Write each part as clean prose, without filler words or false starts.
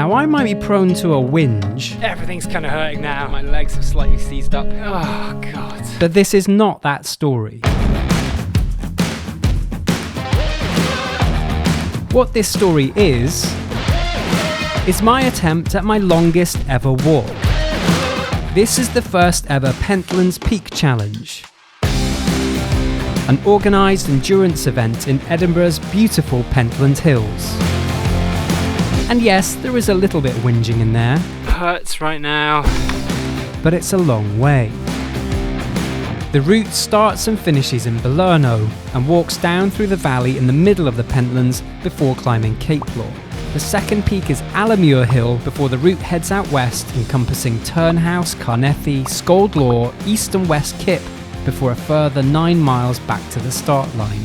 Now, I might be prone to a whinge. Everything's kind of hurting now. My legs have slightly seized up. Oh, God. But this is not that story. What this story is my attempt at my longest ever walk. This is the first ever Pentland Peak Challenge, an organised endurance event in Edinburgh's beautiful Pentland Hills. And yes, there is a little bit of whinging in there. Hurts right now. But it's a long way. The route starts and finishes in Belerno and walks down through the valley in the middle of the Pentlands before climbing Cape Law. The second peak is Artemis Hill before the route heads out west, encompassing Turnhouse, Carnethy, Scold Law, east and west Kip, before a further 9 miles back to the start line.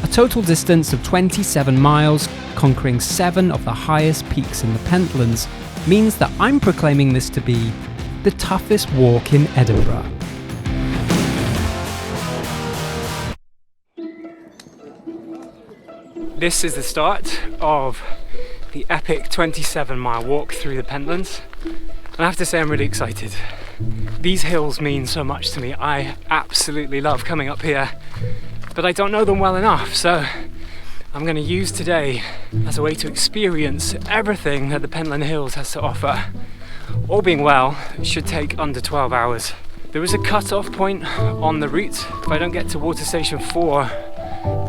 A total distance of 27 miles, conquering 7 of the highest peaks in the Pentlands, means that I'm proclaiming this to be the toughest walk in Edinburgh. This is the start of the epic 27-mile walk through the Pentlands. And I have to say I'm really excited. These hills mean so much to me. I absolutely love coming up here, but I don't know them well enough, so I'm going to use today as a way to experience everything that the Pentland Hills has to offer. All being well, it should take under 12 hours. There is a cut-off point on the route. If I don't get to Water Station 4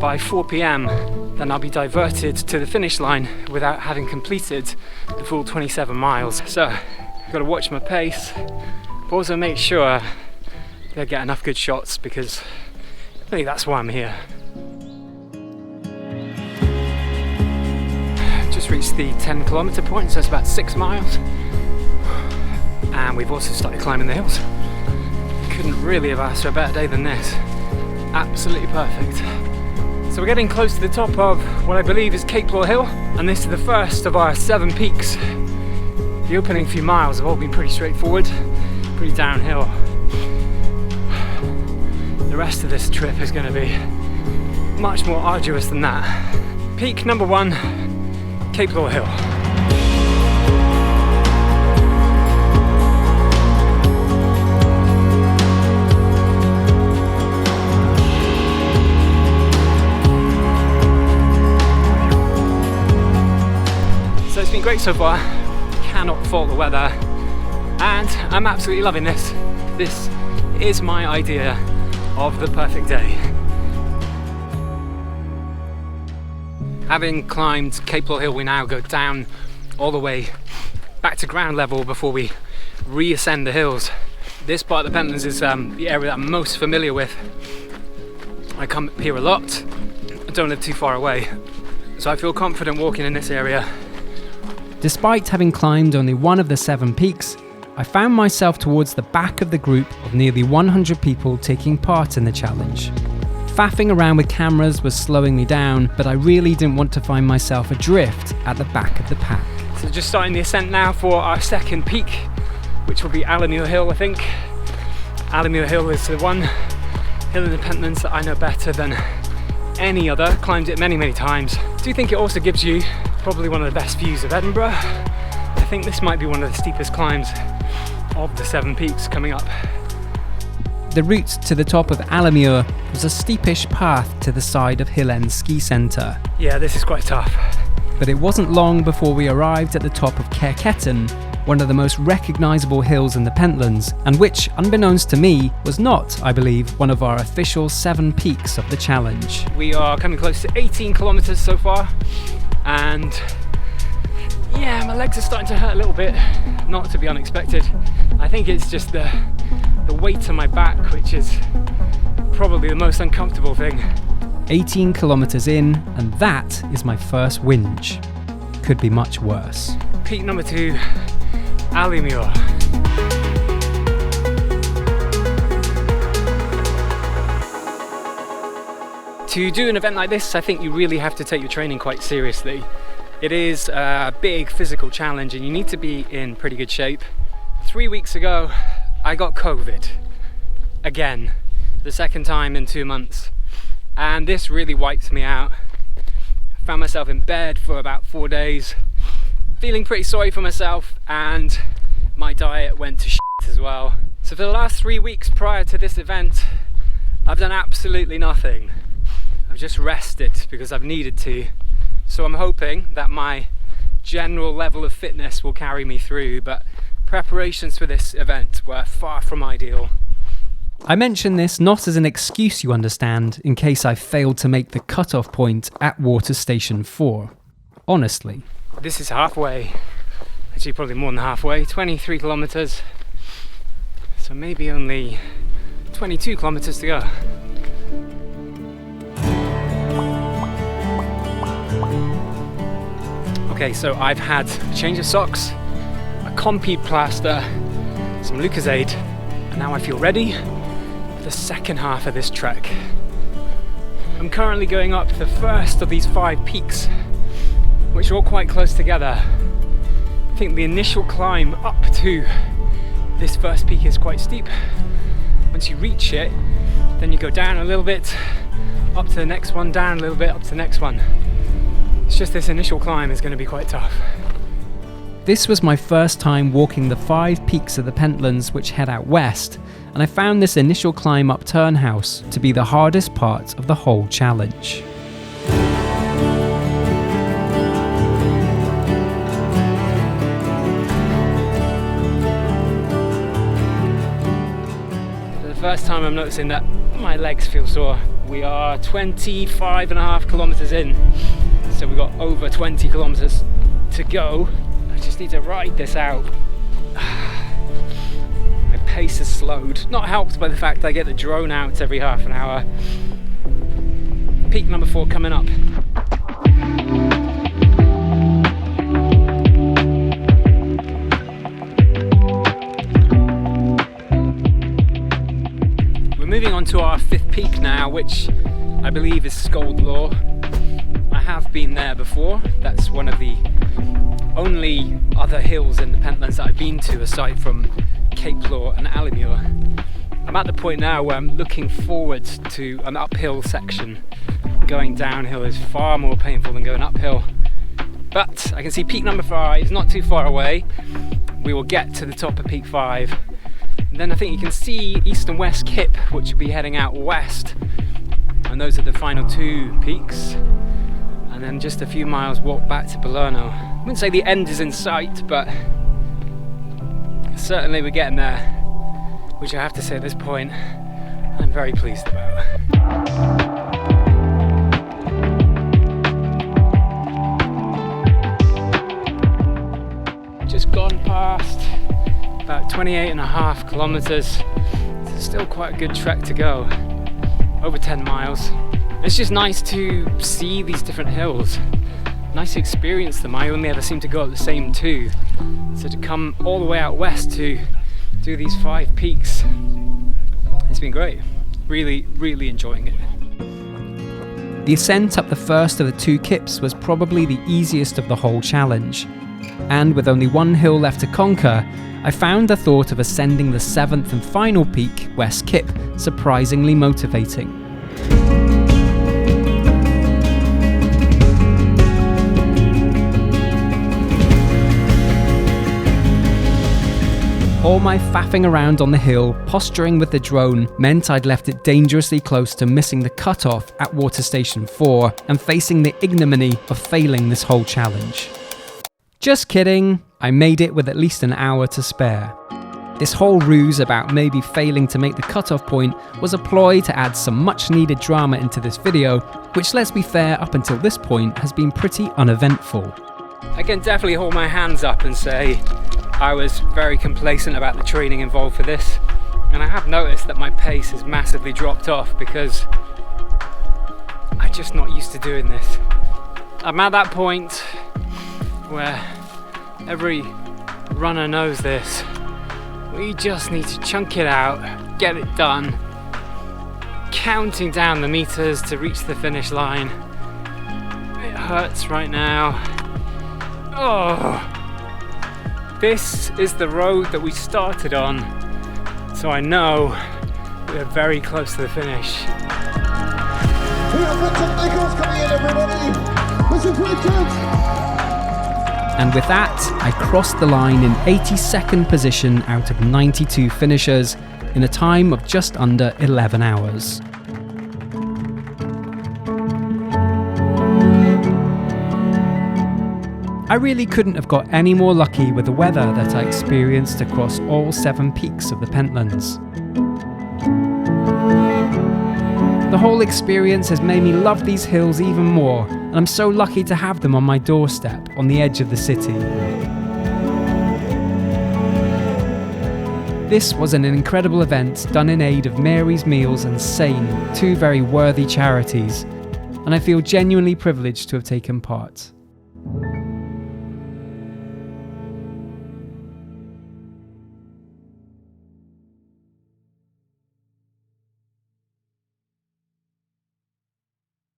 by 4 p.m, then I'll be diverted to the finish line without having completed the full 27 miles. So I've got to watch my pace, but also make sure that I get enough good shots, because I think that's why I'm here. Just reached the 10-kilometer point, so it's about 6 miles. And we've also started climbing the hills. Couldn't really have asked for a better day than this. Absolutely perfect. So we're getting close to the top of what I believe is Cape Law Hill, and this is the first of our 7 peaks. The opening few miles have all been pretty straightforward, pretty downhill. The rest of this trip is going to be much more arduous than that. Peak number 1, Cape Law Hill. It's been great so far, cannot fault the weather, and I'm absolutely loving this. This is my idea of the perfect day. Having climbed Cape Law Hill, we now go down all the way back to ground level before we reascend the hills. This part of the Pentlands is the area that I'm most familiar with. I come here a lot, I don't live too far away, so I feel confident walking in this area. Despite having climbed only one of the 7 peaks, I found myself towards the back of the group of nearly 100 people taking part in the challenge. Faffing around with cameras was slowing me down, but I really didn't want to find myself adrift at the back of the pack. So just starting the ascent now for our second peak, which will be Artemis Hill, I think. Artemis Hill is the one hill in the Pentlands that I know better than any other. Climbed it many, many times. I do think it also gives you probably one of the best views of Edinburgh. I think this might be one of the steepest climbs of the 7 peaks coming up. The route to the top of Artemis was a steepish path to the side of Hill End Ski Centre. Yeah, this is quite tough. But it wasn't long before we arrived at the top of Carnethy, one of the most recognisable hills in the Pentlands, and which, unbeknownst to me, was not, I believe, one of our official 7 peaks of the challenge. We are coming close to 18 kilometres so far, and yeah, my legs are starting to hurt a little bit, not to be unexpected. I think it's just the weight on my back, which is probably the most uncomfortable thing. 18 kilometres in, and that is my first whinge. Could be much worse. Peak number 2, Artemis. To do an event like this, I think you really have to take your training quite seriously. It is a big physical challenge and you need to be in pretty good shape. 3 weeks ago, I got COVID. Again, the second time in 2 months. And this really wiped me out. I found myself in bed for about 4 days. feeling pretty sorry for myself, and my diet went to shit as well. So for the last 3 weeks prior to this event, I've done absolutely nothing. I've just rested because I've needed to. So I'm hoping that my general level of fitness will carry me through, but preparations for this event were far from ideal. I mention this not as an excuse, you understand, in case I failed to make the cut-off point at Water Station 4. Honestly. This is halfway, actually probably more than halfway, 23 kilometers. So maybe only 22 kilometers to go. Okay, so I've had a change of socks, a Compeed plaster, some Lucozade, and now I feel ready for the second half of this trek. I'm currently going up the first of these 5 peaks, which are all quite close together. I think the initial climb up to this first peak is quite steep. Once you reach it, then you go down a little bit, up to the next one, down a little bit, up to the next one. It's just this initial climb is going to be quite tough. This was my first time walking the 5 peaks of the Pentlands which head out west, and I found this initial climb up Turnhouse to be the hardest part of the whole challenge. First time I'm noticing that my legs feel sore. We are 25.5 kilometers in, so we've got over 20 kilometers to go. I just need to ride this out. My pace has slowed, not helped by the fact I get the drone out every half an hour. Peak number 4 coming up. Moving on to our 5th peak now, which I believe is Law. I have been there before. That's one of the only other hills in the Pentlands that I've been to aside from Cape Law and Alimure. I'm at the point now where I'm looking forward to an uphill section. Going downhill is far more painful than going uphill. But I can see peak number 5 is not too far away. We will get to the top of peak 5. And then I think you can see East and West Kip, which will be heading out west. And those are the final 2 peaks. And then just a few miles walk back to Belerno. I wouldn't say the end is in sight, but certainly we're getting there. Which I have to say at this point, I'm very pleased about. Just gone past about 28.5 kilometers. It's still quite a good trek to go, over 10 miles. It's just nice to see these different hills, nice to experience them. I only ever seem to go up the same 2, so to come all the way out west to do these 5 peaks, it's been great. Really enjoying it. The ascent up the first of the 2 kips was probably the easiest of the whole challenge, and with only 1 hill left to conquer, I found the thought of ascending the 7th and final peak, West Kip, surprisingly motivating. All my faffing around on the hill, posturing with the drone, meant I'd left it dangerously close to missing the cutoff at Water Station 4 and facing the ignominy of failing this whole challenge. Just kidding, I made it with at least an hour to spare. This whole ruse about maybe failing to make the cutoff point was a ploy to add some much needed drama into this video, which, let's be fair, up until this point has been pretty uneventful. I can definitely hold my hands up and say I was very complacent about the training involved for this, and I have noticed that my pace has massively dropped off because I'm just not used to doing this. I'm at that point where every runner knows this. We just need to chunk it out, get it done, counting down the meters to reach the finish line. It hurts right now. Oh, this is the road that we started on, so I know we're very close to the finish. We have Nichols coming in, everybody. Listen for the kids. And with that, I crossed the line in 82nd position out of 92 finishers in a time of just under 11 hours. I really couldn't have got any more lucky with the weather that I experienced across all 7 peaks of the Pentlands. The whole experience has made me love these hills even more, and I'm so lucky to have them on my doorstep on the edge of the city. This was an incredible event done in aid of Mary's Meals and Sane, 2 very worthy charities, and I feel genuinely privileged to have taken part.